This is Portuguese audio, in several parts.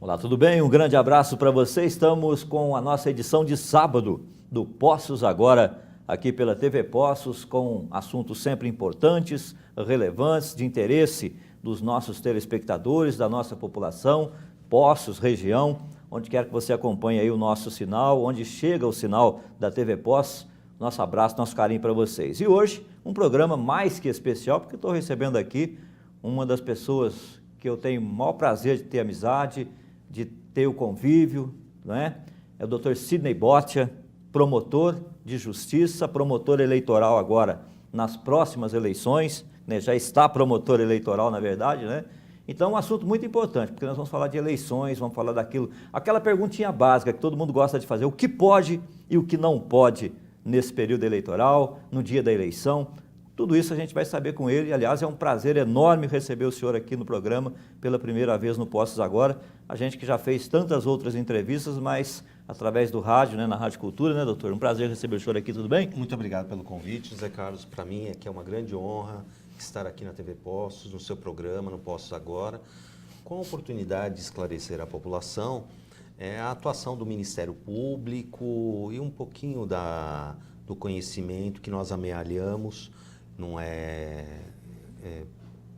Olá, tudo bem? Um grande abraço para você. Estamos com a nossa edição de sábado do Poços Agora, aqui pela TV Poços, com assuntos sempre importantes, relevantes, de interesse dos nossos telespectadores, da nossa população, Poços, região, onde quer que você acompanhe aí o nosso sinal, onde chega o sinal da TV Poços, nosso abraço, nosso carinho para vocês. E hoje, um programa mais que especial, porque estou recebendo aqui uma das pessoas que eu tenho o maior prazer de ter amizade, de ter o convívio, não é? É o Dr. Sidney Boccia, promotor de justiça, promotor eleitoral agora nas próximas eleições, né? Já está promotor eleitoral, na verdade, né? Então, um assunto muito importante, porque nós vamos falar de eleições, vamos falar daquilo, aquela perguntinha básica que todo mundo gosta de fazer, o que pode e o que não pode nesse período eleitoral, no dia da eleição. Tudo isso a gente vai saber com ele. Aliás, é um prazer enorme receber o senhor aqui no programa pela primeira vez no Poços Agora. A gente que já fez tantas outras entrevistas, mas através do rádio, né, na Rádio Cultura, né, doutor? Um prazer receber o senhor aqui, tudo bem? Muito obrigado pelo convite, José Carlos. Para mim é que é uma grande honra estar aqui na TV Poços, no seu programa, no Poços Agora, com a oportunidade de esclarecer à população a atuação do Ministério Público e um pouquinho do conhecimento que nós amealhamos. Não é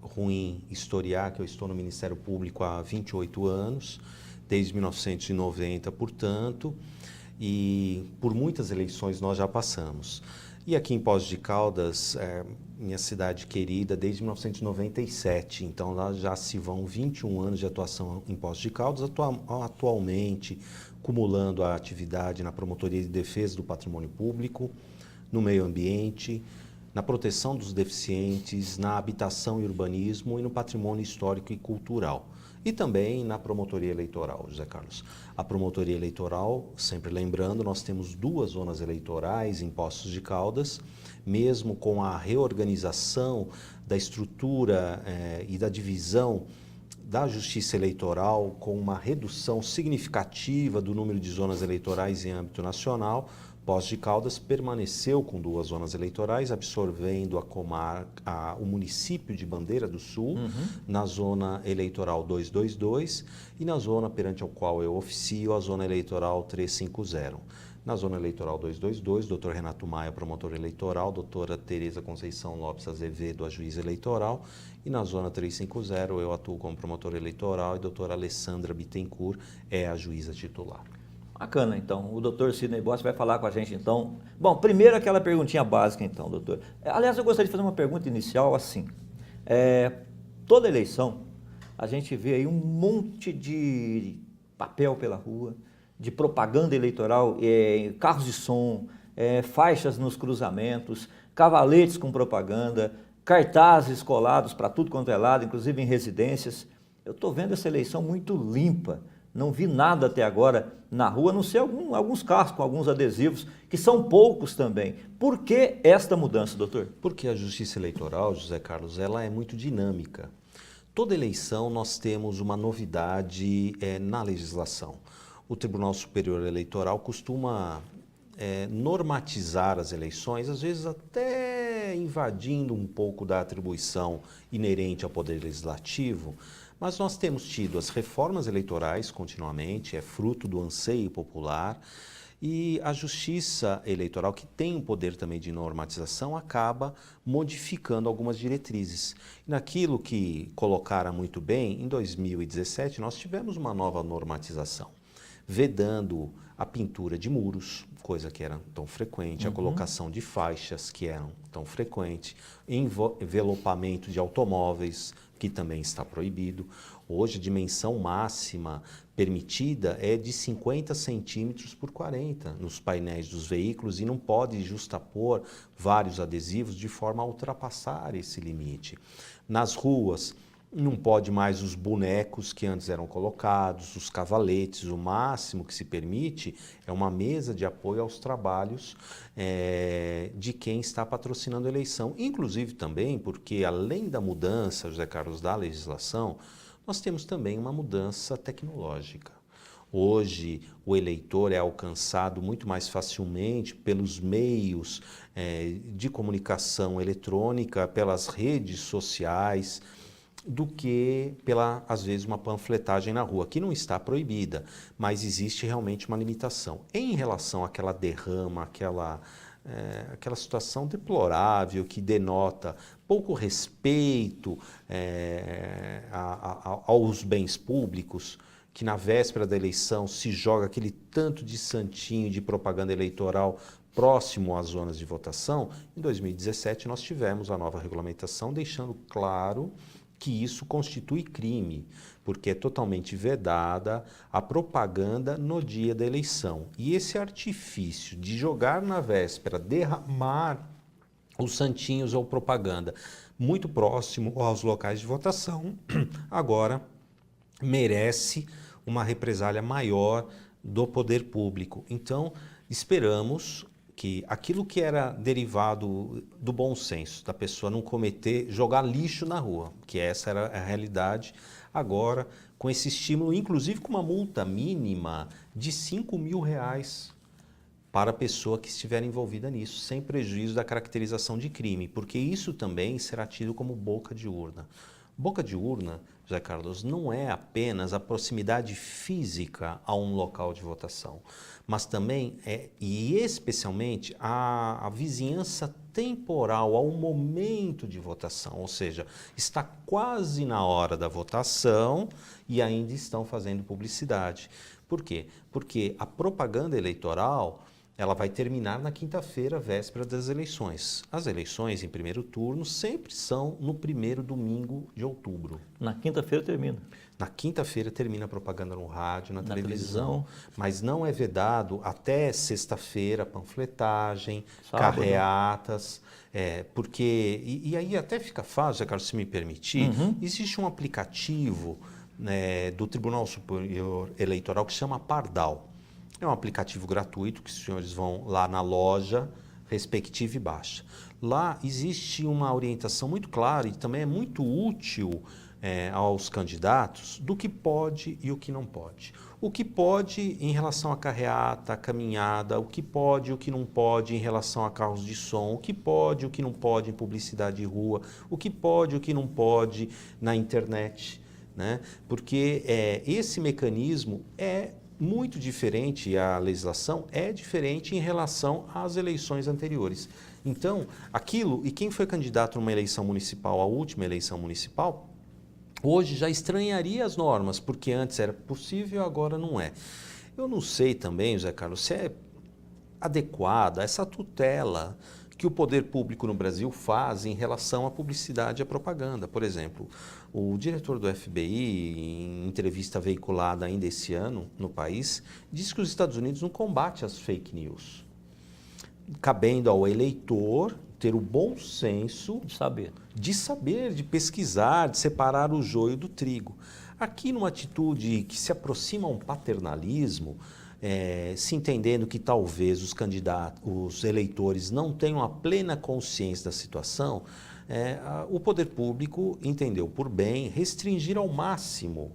ruim historiar que eu estou no Ministério Público há 28 anos, desde 1990, portanto, e por muitas eleições nós já passamos. E aqui em Poços de Caldas, minha cidade querida, desde 1997, então lá já se vão 21 anos de atuação em Poços de Caldas, atualmente cumulando a atividade na Promotoria de Defesa do Patrimônio Público, no meio ambiente, na proteção dos deficientes, na habitação e urbanismo e no patrimônio histórico e cultural. E também na promotoria eleitoral, José Carlos. A promotoria eleitoral, sempre lembrando, nós temos 2 zonas eleitorais em Poços de Caldas, mesmo com a reorganização da estrutura e da divisão da Justiça Eleitoral, com uma redução significativa do número de zonas eleitorais em âmbito nacional, Poços de Caldas permaneceu com 2 zonas eleitorais, absorvendo o município de Bandeira do Sul, na zona eleitoral 222 e na zona perante a qual eu oficio, a zona eleitoral 350. Na zona eleitoral 222, Dr. Renato Maia, promotor eleitoral, doutora Tereza Conceição Lopes Azevedo, a juíza eleitoral, e na zona 350 eu atuo como promotor eleitoral e doutora Alessandra Bittencourt é a juíza titular. Bacana, então. O doutor Sidney Boccia vai falar com a gente, então. Bom, primeiro aquela perguntinha básica, então, doutor. Aliás, eu gostaria de fazer uma pergunta inicial assim. Toda eleição, a gente vê aí um monte de papel pela rua, de propaganda eleitoral, carros de som, faixas nos cruzamentos, cavaletes com propaganda, cartazes colados para tudo quanto é lado, inclusive em residências. Eu estou vendo essa eleição muito limpa. Não vi nada até agora na rua, a não ser alguns carros com alguns adesivos, que são poucos também. Por que esta mudança, doutor? Porque a Justiça Eleitoral, José Carlos, ela é muito dinâmica. Toda eleição nós temos uma novidade na legislação. O Tribunal Superior Eleitoral costuma normatizar as eleições, às vezes até invadindo um pouco da atribuição inerente ao Poder Legislativo, mas nós temos tido as reformas eleitorais continuamente, é fruto do anseio popular, e a Justiça Eleitoral, que tem um poder também de normatização, acaba modificando algumas diretrizes. Naquilo que colocara muito bem, em 2017 nós tivemos uma nova normatização, vedando a pintura de muros, coisa que era tão frequente, a colocação de faixas, que eram tão frequente, envelopamento de automóveis, que também está proibido. Hoje, a dimensão máxima permitida é de 50 centímetros por 40 nos painéis dos veículos e não pode justapor vários adesivos de forma a ultrapassar esse limite. Nas ruas, não pode mais os bonecos que antes eram colocados, os cavaletes, o máximo que se permite é uma mesa de apoio aos trabalhos de quem está patrocinando a eleição. Inclusive também porque, além da mudança, José Carlos, da legislação, nós temos também uma mudança tecnológica. Hoje, o eleitor é alcançado muito mais facilmente pelos meios de comunicação eletrônica, pelas redes sociais. do que pela, às vezes, uma panfletagem na rua, que não está proibida, mas existe realmente uma limitação. Em relação àquela derrama, aquela situação deplorável que denota pouco respeito aos bens públicos, que na véspera da eleição se joga aquele tanto de santinho de propaganda eleitoral próximo às zonas de votação, em 2017 nós tivemos a nova regulamentação deixando claro que isso constitui crime, porque é totalmente vedada a propaganda no dia da eleição. E esse artifício de jogar na véspera, derramar os santinhos ou propaganda muito próximo aos locais de votação, agora merece uma represália maior do poder público. Então, esperamos que aquilo que era derivado do bom senso, da pessoa não cometer, jogar lixo na rua, que essa era a realidade, agora com esse estímulo, inclusive com uma multa mínima de R$ 5.000 para a pessoa que estiver envolvida nisso, sem prejuízo da caracterização de crime, porque isso também será tido como boca de urna. Boca de urna, José Carlos, não é apenas a proximidade física a um local de votação, mas também e especialmente a vizinhança temporal ao momento de votação, ou seja, está quase na hora da votação e ainda estão fazendo publicidade. Por quê? Porque a propaganda eleitoral ela vai terminar na quinta-feira, véspera das eleições. As eleições em primeiro turno sempre são no primeiro domingo de outubro. Na quinta-feira termina. Na quinta-feira termina a propaganda no rádio, na televisão. Mas não é vedado até sexta-feira panfletagem, sábado, carreatas, porque... E aí até fica fácil, Zé Carlos, se me permitir, existe um aplicativo do Tribunal Superior Eleitoral que se chama Pardal. É um aplicativo gratuito que os senhores vão lá na loja respectiva e baixa. Lá existe uma orientação muito clara e também é muito útil aos candidatos do que pode e o que não pode. O que pode em relação à carreata, à caminhada, o que pode e o que não pode em relação a carros de som, o que pode e o que não pode em publicidade de rua, o que pode e o que não pode na internet, né? Porque esse mecanismo é muito diferente, a legislação é diferente em relação às eleições anteriores. Então, e quem foi candidato numa eleição municipal, a última eleição municipal, hoje já estranharia as normas, porque antes era possível, agora não é. Eu não sei também, José Carlos, se é adequada essa tutela que o poder público no Brasil faz em relação à publicidade e à propaganda. Por exemplo, o diretor do FBI, em entrevista veiculada ainda esse ano no país, disse que os Estados Unidos não combatem as fake news, cabendo ao eleitor ter o bom senso de saber, de pesquisar, de separar o joio do trigo. Aqui, numa atitude que se aproxima a um paternalismo, se entendendo que talvez os eleitores não tenham a plena consciência da situação, o poder público entendeu por bem restringir ao máximo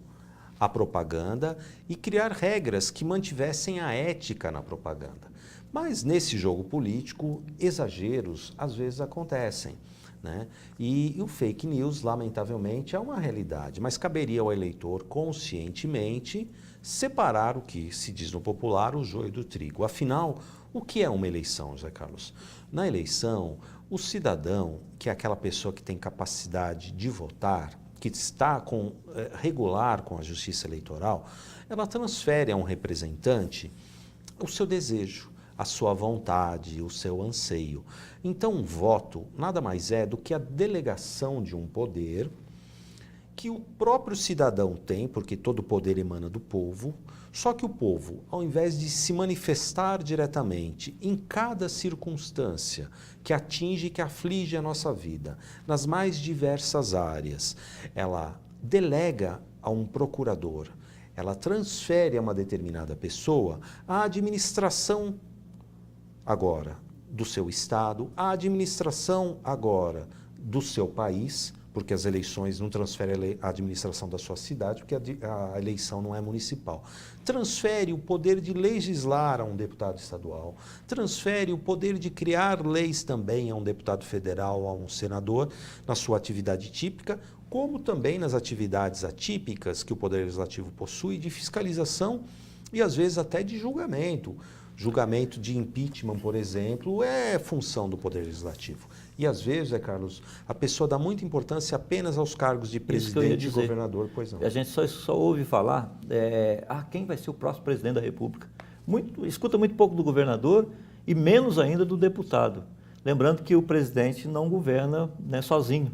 a propaganda e criar regras que mantivessem a ética na propaganda. Mas nesse jogo político, exageros às vezes acontecem, né? E o fake news, lamentavelmente, é uma realidade, mas caberia ao eleitor conscientemente separar o que se diz no popular, o joio do trigo. Afinal, o que é uma eleição, José Carlos? Na eleição, o cidadão, que é aquela pessoa que tem capacidade de votar, que está regular com a justiça eleitoral, ela transfere a um representante o seu desejo, a sua vontade, o seu anseio. Então, um voto nada mais é do que a delegação de um poder que o próprio cidadão tem, porque todo poder emana do povo, só que o povo, ao invés de se manifestar diretamente em cada circunstância que atinge e que aflige a nossa vida, nas mais diversas áreas, ela delega a um procurador, ela transfere a uma determinada pessoa a administração agora do seu estado, a administração agora do seu país, porque as eleições não transferem a administração da sua cidade, porque a eleição não é municipal. Transfere o poder de legislar a um deputado estadual, transfere o poder de criar leis também a um deputado federal, a um senador, na sua atividade típica, como também nas atividades atípicas que o Poder Legislativo possui, de fiscalização e às vezes até de julgamento. Julgamento de impeachment, por exemplo, é função do Poder Legislativo. E às vezes, Zé Carlos, a pessoa dá muita importância apenas aos cargos de presidente e governador, pois não. A gente só ouve falar, quem vai ser o próximo presidente da República? Escuta muito pouco do governador e menos ainda do deputado. Lembrando que o presidente não governa, né, sozinho.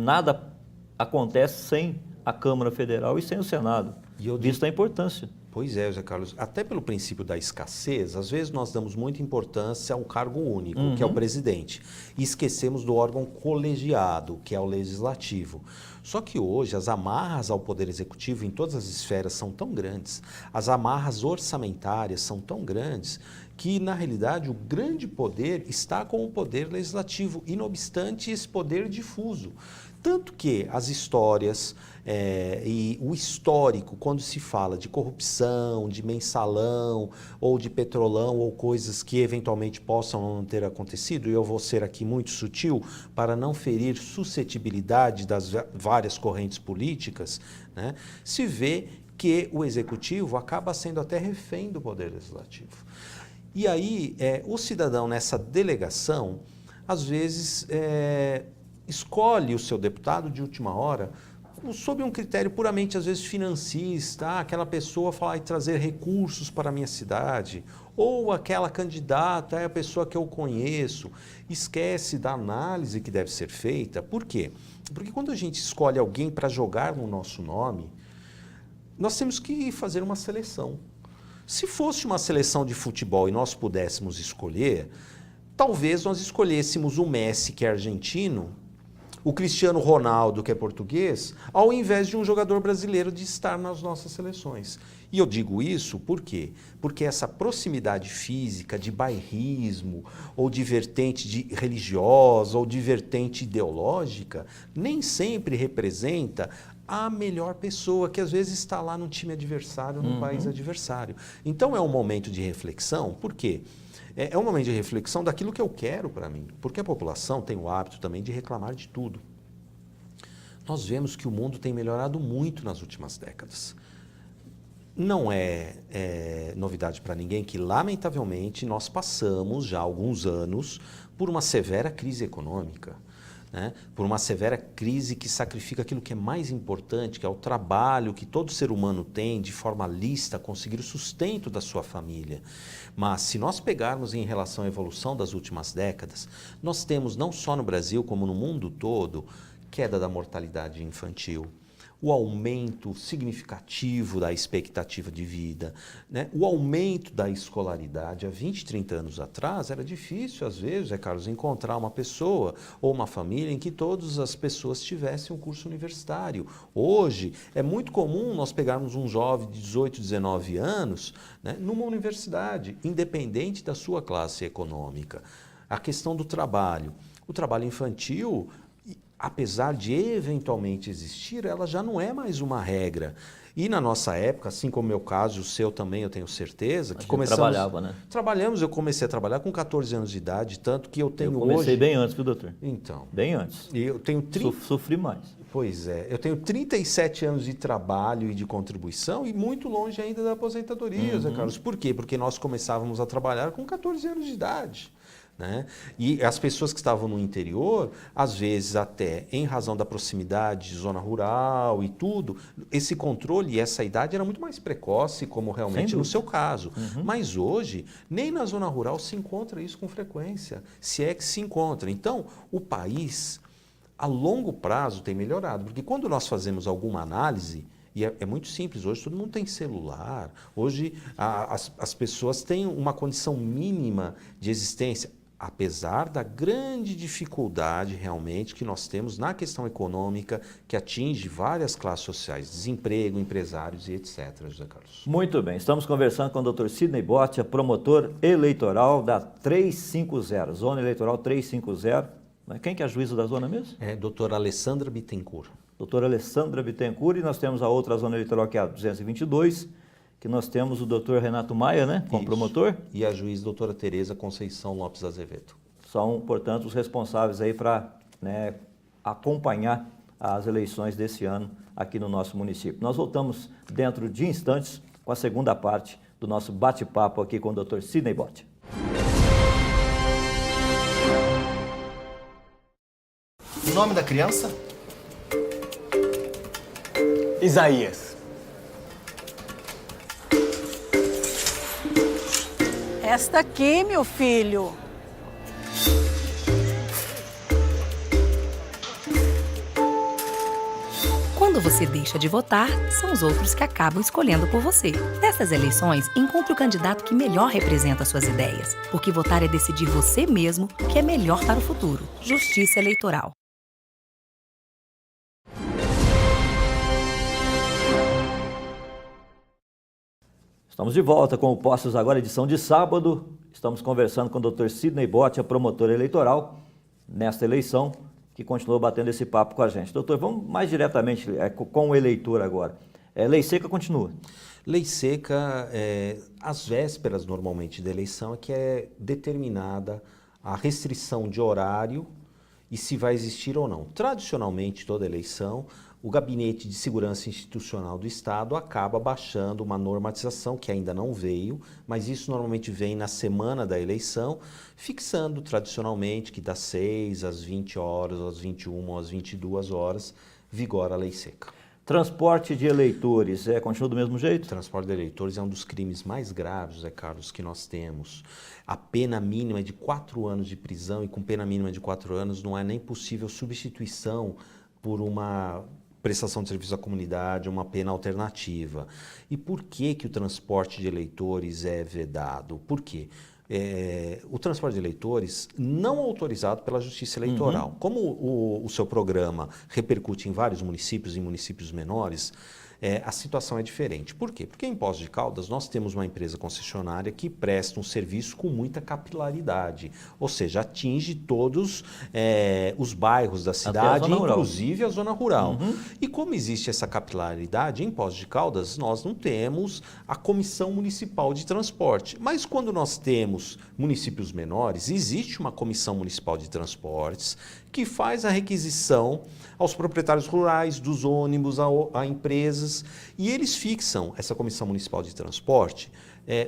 Nada acontece sem a Câmara Federal e sem o Senado, vista a importância. Pois é, José Carlos, até pelo princípio da escassez, às vezes nós damos muita importância a um cargo único, que é o presidente, e esquecemos do órgão colegiado, que é o legislativo. Só que hoje as amarras ao Poder Executivo em todas as esferas são tão grandes, as amarras orçamentárias são tão grandes, que na realidade o grande poder está com o Poder Legislativo, e não obstante esse poder difuso. Tanto que as histórias e o histórico, quando se fala de corrupção, de mensalão, ou de petrolão, ou coisas que eventualmente possam não ter acontecido, e eu vou ser aqui muito sutil para não ferir suscetibilidade das várias correntes políticas, né, se vê que o Executivo acaba sendo até refém do Poder Legislativo. E aí, o cidadão nessa delegação, às vezes, escolhe o seu deputado de última hora sob um critério puramente, às vezes, financista. Aquela pessoa fala, trazer recursos para a minha cidade, ou aquela candidata é a pessoa que eu conheço. Esquece da análise que deve ser feita. Por quê? Porque quando a gente escolhe alguém para jogar no nosso nome, nós temos que fazer uma seleção. Se fosse uma seleção de futebol e nós pudéssemos escolher, talvez nós escolhêssemos o Messi, que é argentino, o Cristiano Ronaldo, que é português, ao invés de um jogador brasileiro de estar nas nossas seleções. E eu digo isso por quê? Porque essa proximidade física, de bairrismo, ou de vertente religiosa, ou de vertente ideológica, nem sempre representa a melhor pessoa, que às vezes está lá no time adversário, no país adversário. Então é um momento de reflexão, por quê? É um momento de reflexão daquilo que eu quero para mim, porque a população tem o hábito também de reclamar de tudo. Nós vemos que o mundo tem melhorado muito nas últimas décadas. Não é novidade para ninguém que, lamentavelmente, nós passamos já há alguns anos por uma severa crise econômica, né? Por uma severa crise que sacrifica aquilo que é mais importante, que é o trabalho que todo ser humano tem de forma lícita, conseguir o sustento da sua família. Mas se nós pegarmos em relação à evolução das últimas décadas, nós temos não só no Brasil, como no mundo todo, queda da mortalidade infantil, o aumento significativo da expectativa de vida, né? O aumento da escolaridade. Há 20, 30 anos atrás era difícil, às vezes, Carlos, encontrar uma pessoa ou uma família em que todas as pessoas tivessem um curso universitário. Hoje é muito comum nós pegarmos um jovem de 18, 19 anos, né, numa universidade, independente da sua classe econômica. A questão do trabalho. O trabalho infantil, apesar de eventualmente existir, ela já não é mais uma regra. E na nossa época, assim como o meu caso, o seu também, eu tenho certeza, que começamos... trabalhava, né? Trabalhamos, eu comecei a trabalhar com 14 anos de idade, tanto que eu tenho hoje... Eu comecei bem antes, viu, doutor? Então. Bem antes. E eu tenho... Sofri mais. Pois é, eu tenho 37 anos de trabalho e de contribuição e muito longe ainda da aposentadoria, Zé Carlos. Por quê? Porque nós começávamos a trabalhar com 14 anos de idade. Né? E as pessoas que estavam no interior, às vezes até em razão da proximidade de zona rural e tudo, esse controle e essa idade era muito mais precoce, como realmente no seu caso. Mas hoje, nem na zona rural se encontra isso com frequência, se é que se encontra. Então, o país, a longo prazo, tem melhorado, porque quando nós fazemos alguma análise, e é muito simples, hoje todo mundo tem celular, hoje as pessoas têm uma condição mínima de existência, apesar da grande dificuldade realmente que nós temos na questão econômica, que atinge várias classes sociais, desemprego, empresários e etc. José Carlos. Muito bem, estamos conversando com o Dr. Sidney Botia, promotor eleitoral da 350, Zona Eleitoral 350, Quem que é a juíza da zona mesmo? É doutora Alessandra Bittencourt. Doutora Alessandra Bittencourt, e nós temos a outra zona eleitoral, que é a 222, que nós temos o doutor Renato Maia, né, como promotor. E a juíza doutora Tereza Conceição Lopes Azevedo. São, portanto, os responsáveis aí para, né, acompanhar as eleições desse ano aqui no nosso município. Nós voltamos dentro de instantes com a segunda parte do nosso bate-papo aqui com o Dr. Sidney Bott. O nome da criança? Isaías. Esta aqui, meu filho. Quando você deixa de votar, são os outros que acabam escolhendo por você. Nessas eleições, encontre o candidato que melhor representa suas ideias, porque votar é decidir você mesmo o que é melhor para o futuro. Justiça Eleitoral. Estamos de volta com o Postos Agora, edição de sábado. Estamos conversando com o Dr. Sidney Bott, a promotora eleitoral, nesta eleição, que continuou batendo esse papo com a gente. Doutor, vamos mais diretamente com o eleitor agora. Lei seca continua? Lei seca, às vésperas normalmente da eleição, é que é determinada a restrição de horário e se vai existir ou não. Tradicionalmente, toda eleição, o Gabinete de Segurança Institucional do Estado acaba baixando uma normatização que ainda não veio, mas isso normalmente vem na semana da eleição, fixando tradicionalmente que das 6 às 20 horas, às 21 ou às 22 horas, vigora a lei seca. Transporte de eleitores, continua do mesmo jeito? Transporte de eleitores é um dos crimes mais graves, José Carlos, que nós temos. A pena mínima é de 4 anos de prisão e com pena mínima de 4 anos não é nem possível substituição por uma prestação de serviço à comunidade, uma pena alternativa. E por que que o transporte de eleitores é vedado? Por quê? O transporte de eleitores não autorizado pela Justiça Eleitoral. Como o seu programa repercute em vários municípios, em municípios menores, a situação é diferente. Por quê? Porque em Poços de Caldas nós temos uma empresa concessionária que presta um serviço com muita capilaridade, ou seja, atinge todos os bairros da cidade, inclusive a zona rural. E como existe essa capilaridade, em Poços de Caldas nós não temos a Comissão Municipal de Transporte. Mas quando nós temos municípios menores, existe uma Comissão Municipal de Transportes que faz a requisição aos proprietários rurais, dos ônibus, a empresas, e eles fixam, essa Comissão Municipal de Transporte,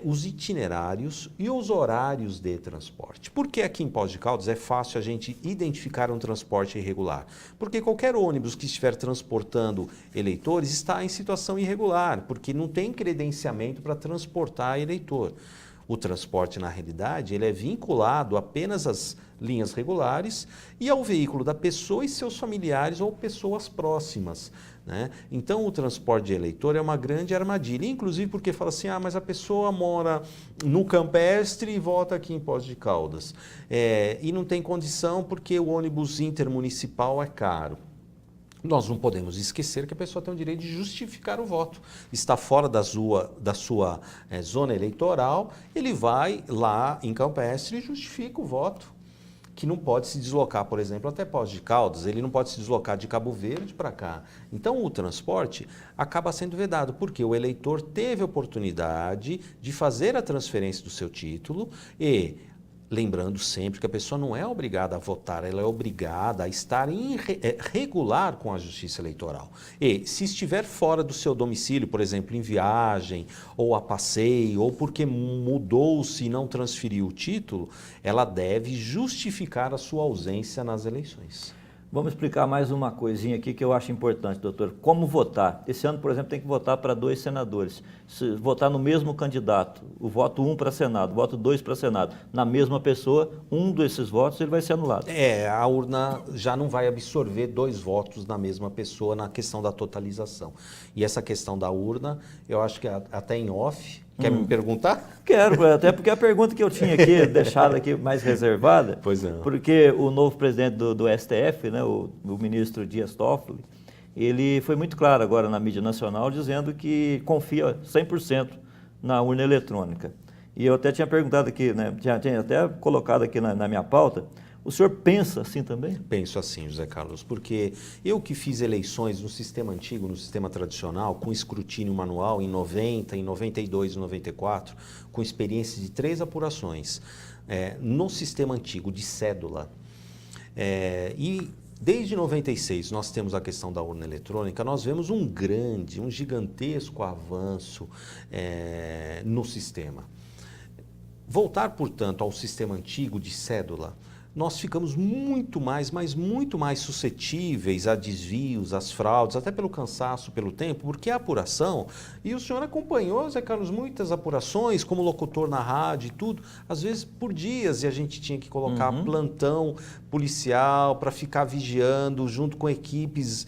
os itinerários e os horários de transporte. Por que aqui em Poços de Caldas é fácil a gente identificar um transporte irregular? Porque qualquer ônibus que estiver transportando eleitores está em situação irregular, porque não tem credenciamento para transportar eleitor. O transporte, na realidade, ele é vinculado apenas às linhas regulares e ao veículo da pessoa e seus familiares ou pessoas próximas, né? Então, o transporte de eleitor é uma grande armadilha, inclusive porque fala assim, mas a pessoa mora no Campestre e vota aqui em Poços de Caldas. E não tem condição porque o ônibus intermunicipal é caro. Nós não podemos esquecer que a pessoa tem o direito de justificar o voto. Está fora da sua zona eleitoral, ele vai lá em Campestre e justifica o voto. Que não pode se deslocar, por exemplo, até Poços de Caldas, ele não pode se deslocar de Cabo Verde para cá. Então, o transporte acaba sendo vedado, porque o eleitor teve a oportunidade de fazer a transferência do seu título e... Lembrando sempre que a pessoa não é obrigada a votar, ela é obrigada a estar regular com a Justiça Eleitoral. E se estiver fora do seu domicílio, por exemplo, em viagem, ou a passeio, ou porque mudou-se e não transferiu o título, ela deve justificar a sua ausência nas eleições. Vamos explicar mais uma coisinha aqui que eu acho importante, doutor. Como votar? Esse ano, por exemplo, tem que votar para 2 senadores. Se votar no mesmo candidato, o voto 1 para Senado, o voto 2 para Senado, na mesma pessoa, um desses votos ele vai ser anulado. A urna já não vai absorver 2 votos na mesma pessoa na questão da totalização. E essa questão da urna, eu acho que até em off... Quer me perguntar? Quero, até porque a pergunta que eu tinha aqui, deixada aqui mais reservada, pois é. Porque o novo presidente do STF, né, o ministro Dias Toffoli, ele foi muito claro agora na mídia nacional, dizendo que confia 100% na urna eletrônica. E eu até tinha perguntado aqui, né, tinha até colocado aqui na minha pauta, O senhor pensa assim também? Penso assim, José Carlos, porque eu que fiz eleições no sistema antigo, no sistema tradicional, com escrutínio manual em 90, em 92 e 94, com experiência de 3 apurações, no sistema antigo de cédula, e desde 96 nós temos a questão da urna eletrônica, nós vemos um gigantesco avanço no sistema. Voltar, portanto, ao sistema antigo de cédula, nós ficamos muito mais, mas muito mais suscetíveis a desvios, às fraudes, até pelo cansaço, pelo tempo, porque a apuração, e o senhor acompanhou, Zé Carlos, muitas apurações, como locutor na rádio e tudo, às vezes por dias, e a gente tinha que colocar plantão policial para ficar vigiando junto com equipes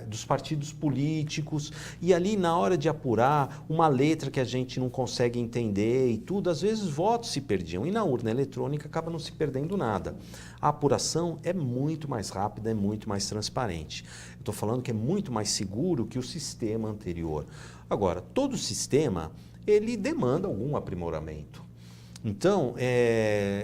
dos partidos políticos, e ali na hora de apurar uma letra que a gente não consegue entender e tudo, às vezes votos se perdiam, e na urna eletrônica acaba não se perdendo nada. A apuração é muito mais rápida, é muito mais transparente. Eu estou falando que é muito mais seguro que o sistema anterior. Agora, todo sistema, ele demanda algum aprimoramento. Então,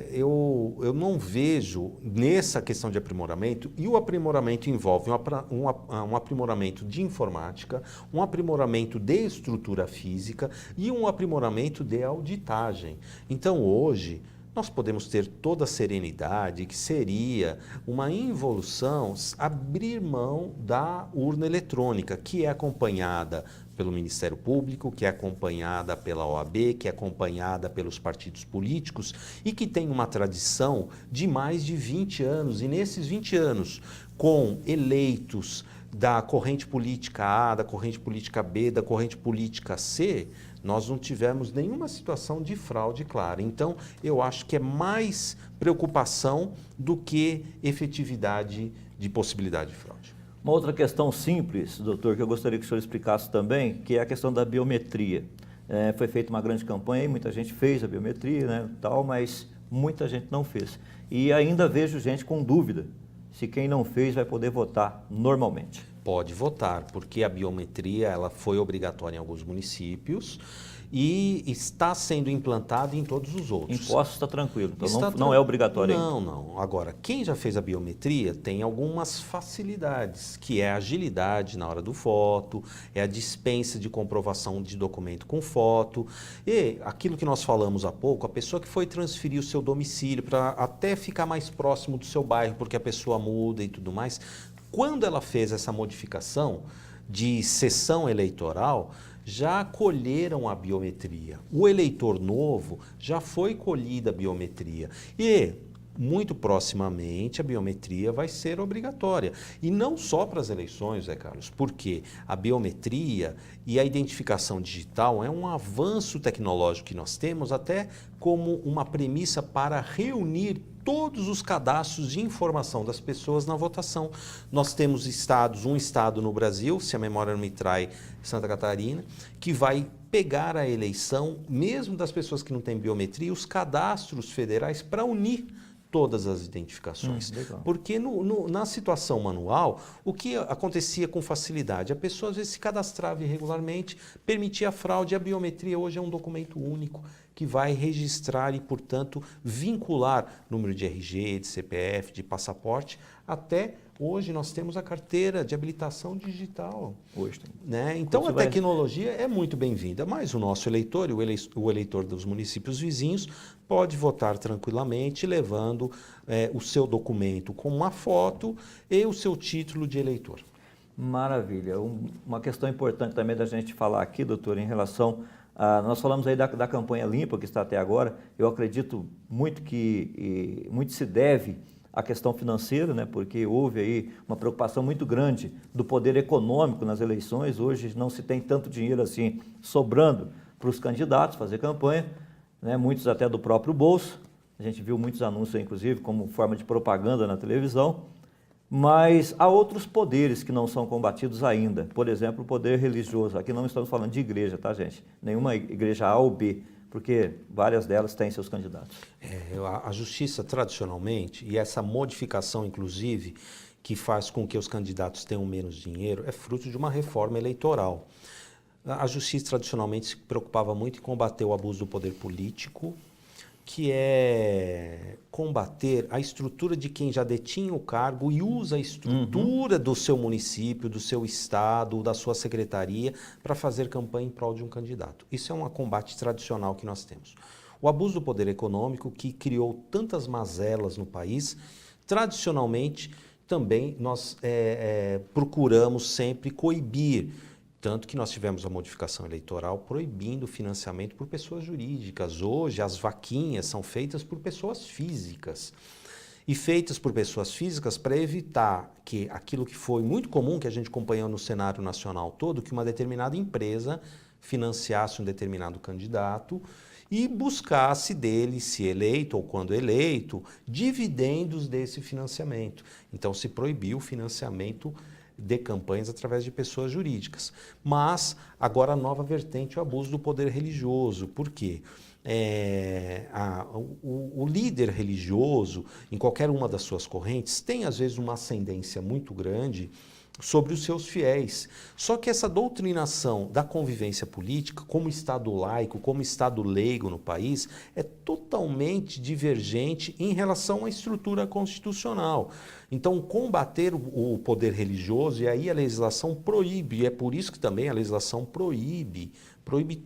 eu não vejo nessa questão de aprimoramento, e o aprimoramento envolve um aprimoramento de informática, um aprimoramento de estrutura física e um aprimoramento de auditagem. Então, hoje, nós podemos ter toda a serenidade que seria uma involução abrir mão da urna eletrônica, que é acompanhada pelo Ministério Público, que é acompanhada pela OAB, que é acompanhada pelos partidos políticos e que tem uma tradição de mais de 20 anos. E nesses 20 anos, com eleitos da corrente política A, da corrente política B, da corrente política C, nós não tivemos nenhuma situação de fraude clara. Então, eu acho que é mais preocupação do que efetividade de possibilidade de fraude. Uma outra questão simples, doutor, que eu gostaria que o senhor explicasse também, que é a questão da biometria. Foi feita uma grande campanha, muita gente fez a biometria, né, tal, mas muita gente não fez. E ainda vejo gente com dúvida se quem não fez vai poder votar normalmente. Pode votar, porque a biometria ela foi obrigatória em alguns municípios e está sendo implantada em todos os outros. Em Poços está tranquilo, então não é obrigatório ainda. Não. Agora, quem já fez a biometria tem algumas facilidades, que é a agilidade na hora do voto, é a dispensa de comprovação de documento com foto, e aquilo que nós falamos há pouco, a pessoa que foi transferir o seu domicílio para até ficar mais próximo do seu bairro, porque a pessoa muda e tudo mais, quando ela fez essa modificação de sessão eleitoral, já colheram a biometria. O eleitor novo já foi colhida a biometria. E, muito proximamente, a biometria vai ser obrigatória. E não só para as eleições, Zé Carlos, porque a biometria e a identificação digital é um avanço tecnológico que nós temos até como uma premissa para reunir todos os cadastros de informação das pessoas na votação. Nós temos um estado no Brasil, se a memória não me trai, Santa Catarina, que vai pegar a eleição, mesmo das pessoas que não têm biometria, os cadastros federais para unir todas as identificações. Porque na situação manual, o que acontecia com facilidade? A pessoa às vezes se cadastrava irregularmente, permitia a fraude, a biometria hoje é um documento único que vai registrar e, portanto, vincular número de RG, de CPF, de passaporte, até hoje nós temos a carteira de habilitação digital. Hoje tem. Né? Então a tecnologia é muito bem-vinda, mas o nosso eleitor, o eleitor dos municípios vizinhos, pode votar tranquilamente, levando o seu documento com uma foto e o seu título de eleitor. Maravilha. Uma questão importante também da gente falar aqui, doutor, em relação nós falamos aí da campanha limpa que está até agora. Eu acredito muito que muito se deve à questão financeira, né? Porque houve aí uma preocupação muito grande do poder econômico nas eleições. Hoje não se tem tanto dinheiro assim sobrando para os candidatos fazer campanha, né? Muitos até do próprio bolso. A gente viu muitos anúncios, inclusive, como forma de propaganda na televisão. Mas há outros poderes que não são combatidos ainda. Por exemplo, o poder religioso. Aqui não estamos falando de igreja, tá, gente? Nenhuma igreja A ou B, porque várias delas têm seus candidatos. A justiça, tradicionalmente, e essa modificação, inclusive, que faz com que os candidatos tenham menos dinheiro, é fruto de uma reforma eleitoral. A justiça, tradicionalmente, se preocupava muito em combater o abuso do poder político, que é combater a estrutura de quem já detinha o cargo e usa a estrutura do seu município, do seu estado, da sua secretaria para fazer campanha em prol de um candidato. Isso é um combate tradicional que nós temos. O abuso do poder econômico, que criou tantas mazelas no país, tradicionalmente também nós procuramos sempre coibir. Tanto que nós tivemos a modificação eleitoral proibindo o financiamento por pessoas jurídicas. Hoje, as vaquinhas são feitas por pessoas físicas. E feitas por pessoas físicas para evitar que aquilo que foi muito comum, que a gente acompanhou no cenário nacional todo, que uma determinada empresa financiasse um determinado candidato e buscasse dele, se eleito ou quando eleito, dividendos desse financiamento. Então, se proibiu o financiamento de campanhas através de pessoas jurídicas. Mas, agora a nova vertente é o abuso do poder religioso. Por quê? O líder religioso, em qualquer uma das suas correntes, tem às vezes uma ascendência muito grande sobre os seus fiéis. Só que essa doutrinação da convivência política, como Estado laico, como Estado leigo no país, é totalmente divergente em relação à estrutura constitucional. Então, combater o poder religioso, e aí a legislação proíbe, e é por isso que também a legislação proíbe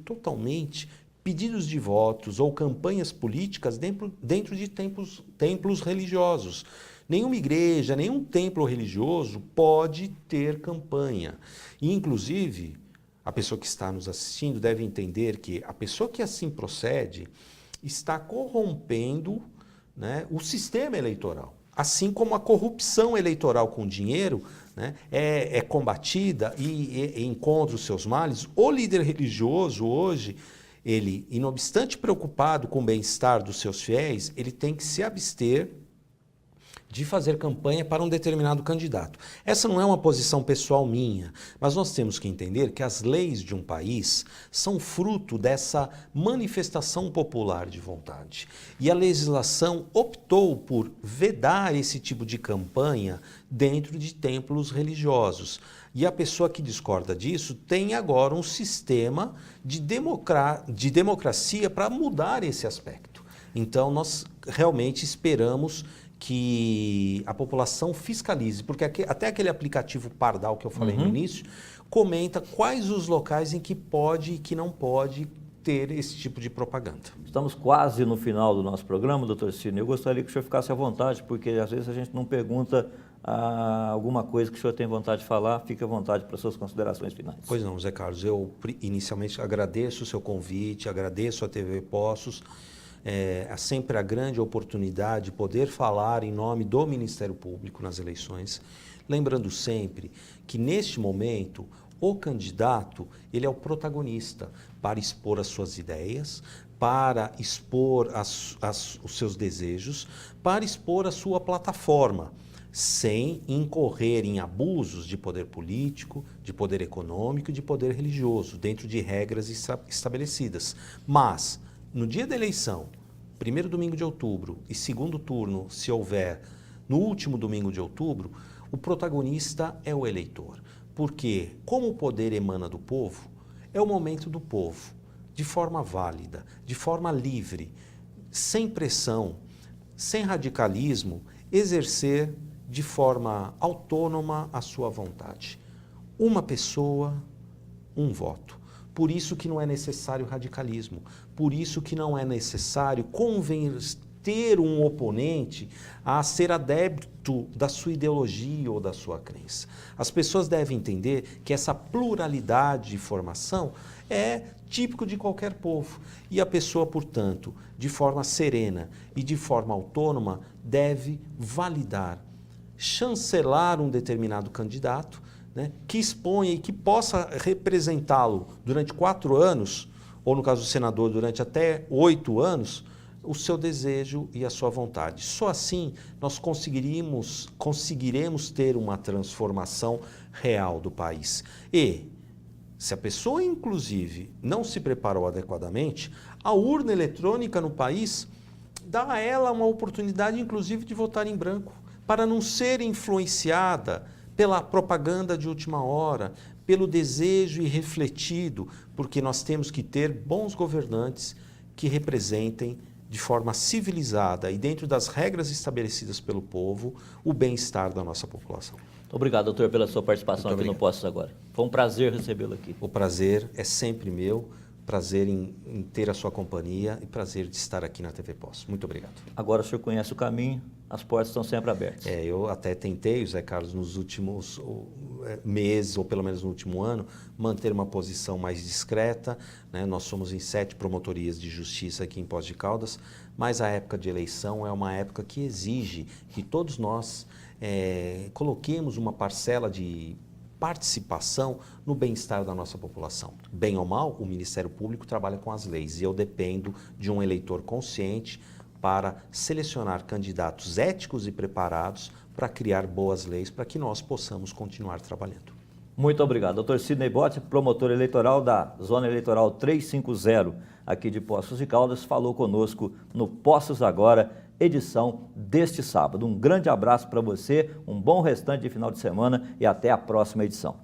totalmente pedidos de votos ou campanhas políticas dentro de templos religiosos. Nenhuma igreja, nenhum templo religioso pode ter campanha. E, inclusive, a pessoa que está nos assistindo deve entender que a pessoa que assim procede está corrompendo, né, o sistema eleitoral. Assim como a corrupção eleitoral com dinheiro, né, é combatida e encontra os seus males, o líder religioso hoje, ele, não obstante preocupado com o bem-estar dos seus fiéis, ele tem que se abster de fazer campanha para um determinado candidato. Essa não é uma posição pessoal minha, mas nós temos que entender que as leis de um país são fruto dessa manifestação popular de vontade. E a legislação optou por vedar esse tipo de campanha dentro de templos religiosos. E a pessoa que discorda disso tem agora um sistema de democracia para mudar esse aspecto. Então, nós realmente esperamos que a população fiscalize, porque até aquele aplicativo Pardal que eu falei no início, comenta quais os locais em que pode e que não pode ter esse tipo de propaganda. Estamos quase no final do nosso programa, doutor Cine. Eu gostaria que o senhor ficasse à vontade, porque às vezes a gente não pergunta alguma coisa que o senhor tem vontade de falar, fique à vontade para suas considerações finais. Pois não, Zé Carlos, eu inicialmente agradeço o seu convite, agradeço a TV Poços. É sempre a grande oportunidade de poder falar em nome do Ministério Público nas eleições, lembrando sempre que neste momento o candidato ele é o protagonista para expor as suas ideias, para expor os seus desejos, para expor a sua plataforma, sem incorrer em abusos de poder político, de poder econômico e de poder religioso, dentro de regras estabelecidas. Mas no dia da eleição, primeiro domingo de outubro e segundo turno, se houver, no último domingo de outubro, o protagonista é o eleitor. Porque, como o poder emana do povo, é o momento do povo, de forma válida, de forma livre, sem pressão, sem radicalismo, exercer de forma autônoma a sua vontade. Uma pessoa, um voto. Por isso que não é necessário radicalismo, por isso que não é necessário converter um oponente a ser adepto da sua ideologia ou da sua crença. As pessoas devem entender que essa pluralidade de formação é típico de qualquer povo. E a pessoa, portanto, de forma serena e de forma autônoma, deve validar, chancelar um determinado candidato, né, que exponha e que possa representá-lo durante 4 anos, ou no caso do senador, durante até 8 anos, o seu desejo e a sua vontade. Só assim nós conseguiremos ter uma transformação real do país. E, se a pessoa, inclusive, não se preparou adequadamente, a urna eletrônica no país dá a ela uma oportunidade, inclusive, de votar em branco, para não ser influenciada pela propaganda de última hora, pelo desejo irrefletido, porque nós temos que ter bons governantes que representem de forma civilizada e dentro das regras estabelecidas pelo povo, o bem-estar da nossa população. Obrigado, doutor, pela sua participação Muito aqui no Postos Agora. Foi um prazer recebê-lo aqui. O prazer é sempre meu, prazer em ter a sua companhia e prazer de estar aqui na TV Postos. Muito obrigado. Agora o senhor conhece o caminho, as portas estão sempre abertas. Eu até tentei, José Carlos, nos últimos meses, ou pelo menos no último ano, manter uma posição mais discreta, né? Nós somos em 7 promotorias de justiça aqui em Poços de Caldas, mas a época de eleição é uma época que exige que todos nós coloquemos uma parcela de participação no bem-estar da nossa população. Bem ou mal, o Ministério Público trabalha com as leis e eu dependo de um eleitor consciente para selecionar candidatos éticos e preparados para criar boas leis para que nós possamos continuar trabalhando. Muito obrigado. Dr. Sidney Botti, promotor eleitoral da Zona Eleitoral 350, aqui de Poços de Caldas, falou conosco no Postos Agora, edição deste sábado. Um grande abraço para você, um bom restante de final de semana e até a próxima edição.